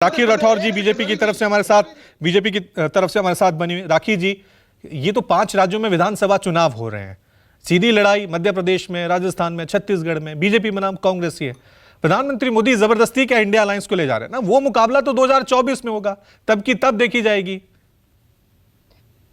राखी राठौर जी BJP की तरफ से हमारे साथ बनी हुई। राखी जी, ये तो 5 राज्यों में विधानसभा चुनाव हो रहे हैं। सीधी लड़ाई मध्य प्रदेश में, राजस्थान में, छत्तीसगढ़ में बीजेपी बनाम कांग्रेस ही है। प्रधानमंत्री मोदी जबरदस्ती क्या इंडिया अलायंस को ले जा रहे हैं ना। वो मुकाबला तो 2024 में होगा, तब की तब देखी जाएगी।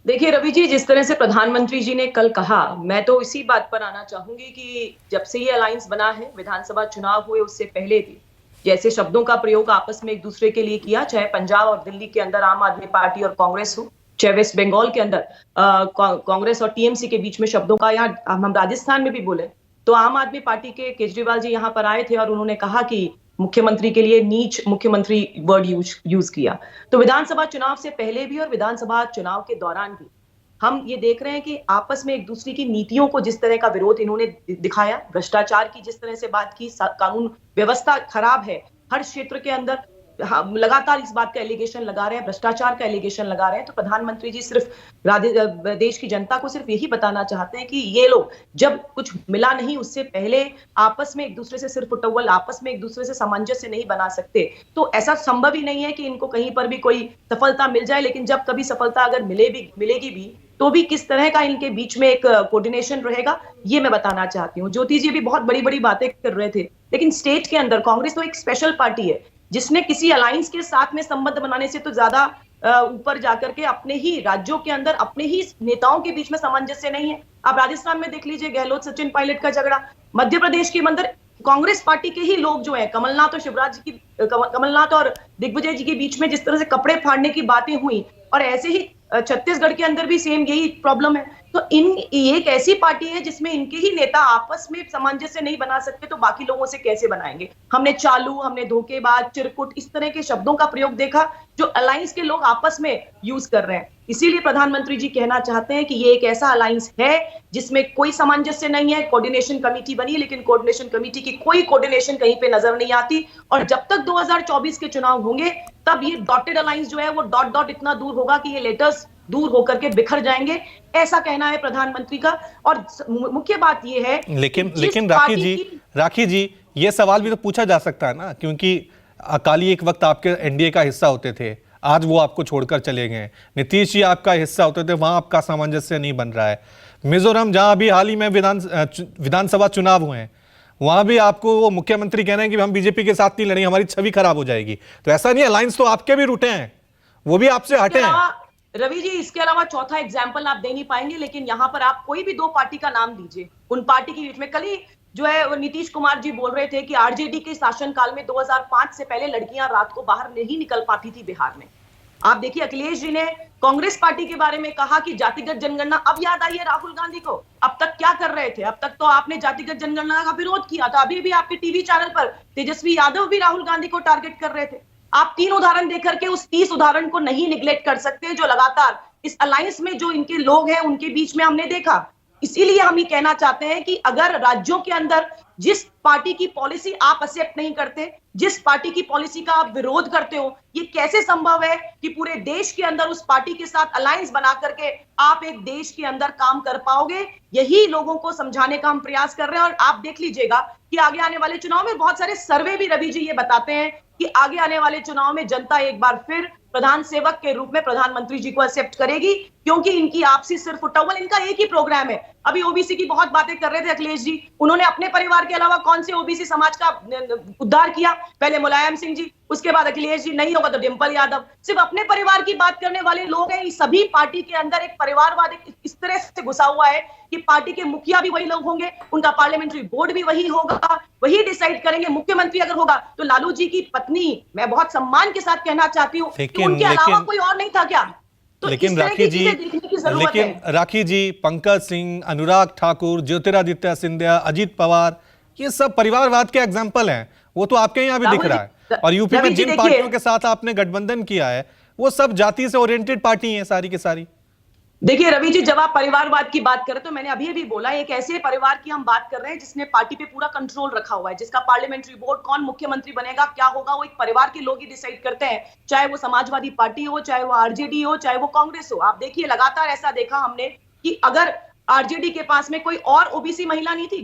देखिए रवि जी, जिस तरह से प्रधानमंत्री जी ने कल कहा, मैं तो इसी बात पर आना चाहूंगी कि जब से ये अलायंस बना है, विधानसभा चुनाव हुए उससे पहले भी जैसे शब्दों का प्रयोग आपस में एक दूसरे के लिए किया, चाहे पंजाब और दिल्ली के अंदर आम आदमी पार्टी और कांग्रेस हो, चाहे वेस्ट बंगाल के अंदर कांग्रेस और टीएमसी के बीच में शब्दों का, यहाँ हम राजस्थान में भी बोले तो आम आदमी पार्टी के केजरीवाल जी यहाँ पर आए थे और उन्होंने कहा कि मुख्यमंत्री के लिए नीच मुख्यमंत्री वर्ड यूज किया। तो विधानसभा चुनाव से पहले भी और विधानसभा चुनाव के दौरान भी हम ये देख रहे हैं कि आपस में एक दूसरे की नीतियों को जिस तरह का विरोध इन्होंने दिखाया, भ्रष्टाचार की जिस तरह से बात की, कानून व्यवस्था खराब है हर क्षेत्र के अंदर, लगातार इस बात का एलिगेशन लगा रहे हैं, भ्रष्टाचार का एलिगेशन लगा रहे हैं। तो प्रधानमंत्री जी सिर्फ देश की जनता को सिर्फ यही बताना चाहते हैं कि ये लोग जब कुछ मिला नहीं उससे पहले आपस में एक दूसरे से सिर्फ टव्वल, आपस में एक दूसरे से सामंजस्य नहीं बना सकते। तो ऐसा संभव ही नहीं है कि इनको कहीं पर भी कोई सफलता मिल जाए, लेकिन जब कभी सफलता अगर मिलेगी भी तो भी किस तरह का इनके बीच में एक कोऑर्डिनेशन रहेगा, ये मैं बताना चाहती हूँ। ज्योति जी भी बहुत बड़ी बड़ी बातें कर रहे थे, लेकिन स्टेट के अंदर कांग्रेस तो एक स्पेशल पार्टी है जिसने किसी अलायंस के साथ में संबंध बनाने से तो ज्यादा ऊपर जाकर के अपने ही राज्यों के अंदर अपने ही नेताओं के बीच में सामंजस्य नहीं है। आप राजस्थान में देख लीजिए गहलोत सचिन पायलट का झगड़ा, मध्य प्रदेश के अंदर कांग्रेस पार्टी के ही लोग जो है कमलनाथ और कमलनाथ और दिग्विजय जी के बीच में जिस तरह से कपड़े फाड़ने की बातें हुई, और ऐसे ही छत्तीसगढ़ के अंदर भी सेम यही प्रॉब्लम है। तो ये एक ऐसी पार्टी है जिसमें इनके ही नेता आपस में सामंजस्य नहीं बना सकते, तो बाकी लोगों से कैसे बनाएंगे। हमने चालू, हमने धोखेबाज, चिरकुट, इस तरह के शब्दों का प्रयोग देखा जो अलायंस के लोग आपस में यूज कर रहे हैं। इसीलिए प्रधानमंत्री जी कहना चाहते हैं कि ये एक ऐसा अलायंस है जिसमें कोई सामंजस्य नहीं है। कोऑर्डिनेशन कमेटी बनी, लेकिन कोऑर्डिनेशन कमेटी की कोई कोऑर्डिनेशन कहीं पे नजर नहीं आती, और जब तक 2024 के चुनाव होंगे तब ये डॉटेड अलायंस जो है वो डॉट डॉट इतना दूर होगा कि ये लेटर्स दूर होकर के बिखर जाएंगे, ऐसा कहना है प्रधानमंत्री का। और मुख्य बात ये है, लेकिन राखी जी ये सवाल भी तो पूछा जा सकता है ना, क्योंकि अकाली एक वक्त आपके एनडीए का हिस्सा होते थे, आज वो आपको छोड़कर चले गए। नीतीश जी आपका हिस्सा होते थे, वहां आपका सामंजस्य नहीं बन रहा है। मिजोरम जहां अभी हाल ही में विधानसभा चुनाव हुए हैं, वहां भी आपको वो मुख्यमंत्री कह रहे हैं कि हम बीजेपी के साथ नहीं लड़ेंगे, हमारी छवि खराब हो जाएगी। तो ऐसा नहीं, अलायंस तो आपके भी रूठे हैं, वो भी आपसे हटे हैं। रवि जी, इसके अलावा चौथा एग्जाम्पल आप दे नहीं पाएंगे, लेकिन यहाँ पर आप कोई भी 2 पार्टी का नाम दीजिए, उन पार्टी के बीच में कल ही जो है वो नीतीश कुमार जी बोल रहे थे कि आरजेडी के शासनकाल में 2005 से पहले लड़कियां रात को बाहर नहीं निकल पाती थी बिहार में। आप देखिए अखिलेश जी ने कांग्रेस पार्टी के बारे में कहा कि जातिगत जनगणना, अब याद आई है राहुल गांधी को, अब तक क्या कर रहे थे? अब तक तो आपने जातिगत जनगणना का विरोध किया था, अभी भी आपके टीवी चैनल पर तेजस्वी यादव भी राहुल गांधी को टारगेट कर रहे थे। आप 3 उदाहरण देकर के उस 30 उदाहरण को नहीं निगलेक्ट कर सकते जो लगातार इस अलायंस में जो इनके लोग हैं उनके बीच में हमने देखा। इसीलिए हम ये कहना चाहते हैं कि अगर राज्यों के अंदर जिस पार्टी की पॉलिसी आप एक्सेप्ट नहीं करते, जिस पार्टी की पॉलिसी का आप विरोध करते हो, ये कैसे संभव है कि पूरे देश के अंदर उस पार्टी के साथ अलायंस बना करके आप एक देश के अंदर काम कर पाओगे? यही लोगों को समझाने का हम प्रयास कर रहे हैं। और आप देख लीजिएगा कि आगे आने वाले चुनाव में बहुत सारे सर्वे भी रवि जी ये बताते हैं कि आगे आने वाले चुनाव में जनता एक बार फिर प्रधान सेवक के रूप में प्रधानमंत्री जी को एक्सेप्ट करेगी, क्योंकि इनकी आपसी सिर्फ टॉवल, इनका एक ही प्रोग्राम है। अभी ओबीसी की बहुत बातें कर रहे थे अखिलेश जी, उन्होंने अपने परिवार के अलावा कौन से ओबीसी समाज का उद्धार किया? पहले मुलायम सिंह जी, उसके बाद अखिलेश जी, नहीं होगा तो डिंपल यादव। सिर्फ अपने परिवार की बात करने वाले लोग हैं। सभी पार्टी के अंदर एक परिवारवाद इस तरह से घुसा हुआ है कि पार्टी के मुखिया भी वही लोग होंगे, उनका पार्लियामेंट्री बोर्ड भी वही होगा, वही डिसाइड करेंगे। मुख्यमंत्री अगर होगा तो लालू जी की पत्नी, मैं बहुत सम्मान के साथ कहना चाहती हूँ, उनके अलावा कोई और नहीं था क्या? तो लेकिन राखी जी, पंकज सिंह, अनुराग ठाकुर, ज्योतिरादित्य सिंधिया, अजीत पवार, ये सब परिवारवाद के एग्जाम्पल हैं। वो तो आपके यहाँ भी दिख रहा है। और यूपी में जिन पार्टियों के साथ आपने गठबंधन किया है वो सब जाति से ओरिएंटेड पार्टी हैं सारी की सारी। देखिए रवि जी, जब आप परिवारवाद की बात करें तो मैंने अभी भी बोला, एक ऐसे परिवार की हम बात कर रहे हैं जिसने पार्टी पे पूरा कंट्रोल रखा हुआ है, जिसका पार्लियामेंट्री बोर्ड, कौन मुख्यमंत्री बनेगा, क्या होगा, वो एक परिवार के लोग ही डिसाइड करते हैं, चाहे वो समाजवादी पार्टी हो, चाहे वो आरजेडी हो, चाहे वो कांग्रेस हो। आप देखिए लगातार ऐसा देखा हमने कि अगर आरजेडी के पास में कोई और ओबीसी महिला नहीं थी?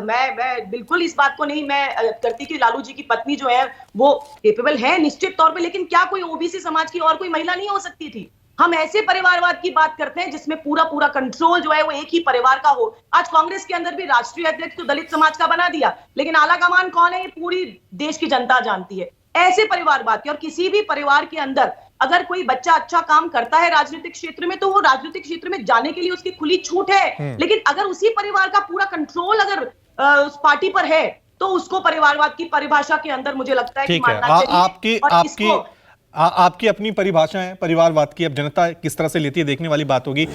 मैं बिल्कुल इस बात को नहीं मैं करती कि लालू जी की पत्नी जो है वो केपेबल है निश्चित तौर पे, लेकिन क्या कोई ओबीसी समाज की और कोई महिला नहीं हो सकती थी? हम ऐसे परिवारवाद की बात करते हैं जिसमें पूरा पूरा कंट्रोल जो है वो एक ही परिवार का हो। आज कांग्रेस के अंदर भी राष्ट्रीय अध्यक्ष तो दलित समाज का बना दिया, लेकिन आला कमान कौन है ये पूरी देश की जनता जानती है। ऐसे परिवारवाद की, और किसी भी परिवार के अंदर अगर कोई बच्चा अच्छा काम करता है राजनीतिक क्षेत्र में, तो वो राजनीतिक क्षेत्र में जाने के लिए उसकी खुली छूट है, लेकिन अगर उसी परिवार का पूरा कंट्रोल अगर उस पार्टी पर है, तो उसको परिवारवाद की परिभाषा के अंदर मुझे लगता है कि ठीक है, मानना चाहिए। आपकी और आपकी इसको आपकी अपनी परिभाषा है परिवारवाद की, अब जनता किस तरह से लेती है देखने वाली बात होगी।